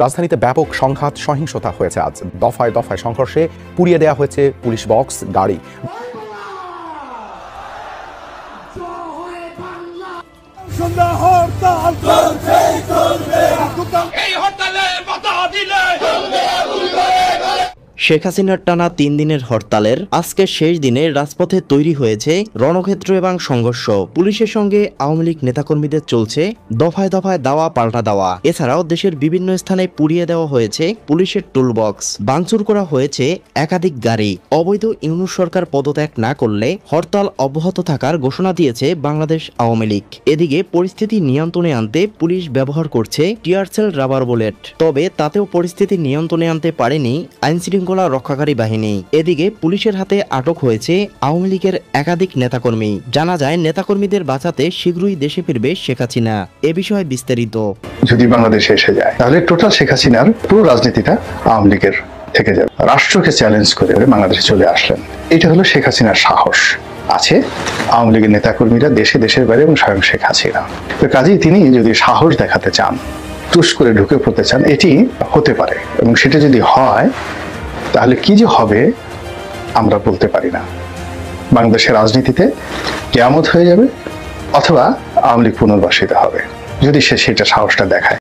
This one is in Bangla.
রাজধানীতে ব্যাপক সংঘাত সহিংসতা হয়েছে আজ। দফায় দফায় সংঘর্ষে পুড়িয়ে দেওয়া হয়েছে পুলিশ বক্স, গাড়ি। শেখ হাসিনার টানা ৩ দিনের হরতালের আজকের শেষ দিনে রাজপথে তৈরি হয়েছে রণক্ষেত্র এবং সংঘর্ষ। পুলিশের সঙ্গে আওয়ামী লীগ নেতাকর্মীদের চলছে দফায় দফায় দাওয়া পাল্টা দেওয়া। এছাড়াও দেশের বিভিন্ন স্থানে পুড়িয়ে দেওয়া হয়েছে পুলিশের টুলবক্স, ভাঙচুর করা হয়েছে একাধিক গাড়ি। অবৈধ ইউনূস সরকার পদত্যাগ না করলে হরতাল অব্যাহত থাকার ঘোষণা দিয়েছে বাংলাদেশ আওয়ামী লীগ। এদিকে পরিস্থিতি নিয়ন্ত্রণে আনতে পুলিশ ব্যবহার করছে টিয়ারশেল, রাবার বুলেট। তবে তাতেও পরিস্থিতি নিয়ন্ত্রণে আনতে পারেনি আইনশৃঙ্খলা রক্ষাকারী বাহিনী। এদিকে পুলিশের হাতে আটক হয়েছে আওয়ামী লীগের একাধিক নেতাকর্মী। জানা যায় নেতাকর্মীদের বাঁচাতে শীঘ্রই দেশে ফিরবে শেখ হাসিনা। এ বিষয়ে বিস্তারিত। যদি বাংলাদেশে এসে যায় তাহলে টোটাল শেখ হাসিনার পুরো রাজনীতিটা আওয়ামী লীগের থেকে যাবে। রাষ্ট্রকে চ্যালেঞ্জ করে বাংলাদেশে চলে আসলেন, এটা হলো শেখ হাসিনার সাহস। আছে আওয়ামী লীগের নেতাকর্মীরা দেশে, দেশের বাইরে এবং স্বয়ং শেখ হাসিনা। তো কাজেই তিনি যদি সাহস দেখাতে চান, টুস করে ঢুকে পড়তে চান, এটি হতে পারে। এবং সেটা যদি হয় তাহলে কি যে হবে আমরা বলতে পারি না। বাংলাদেশের রাজনীতিতে কিয়ামত হয়ে যাবে, অথবা আওয়ামী লীগ পুনর্বাসিত হবে যদি সে সেটা সাহসটা দেখায়।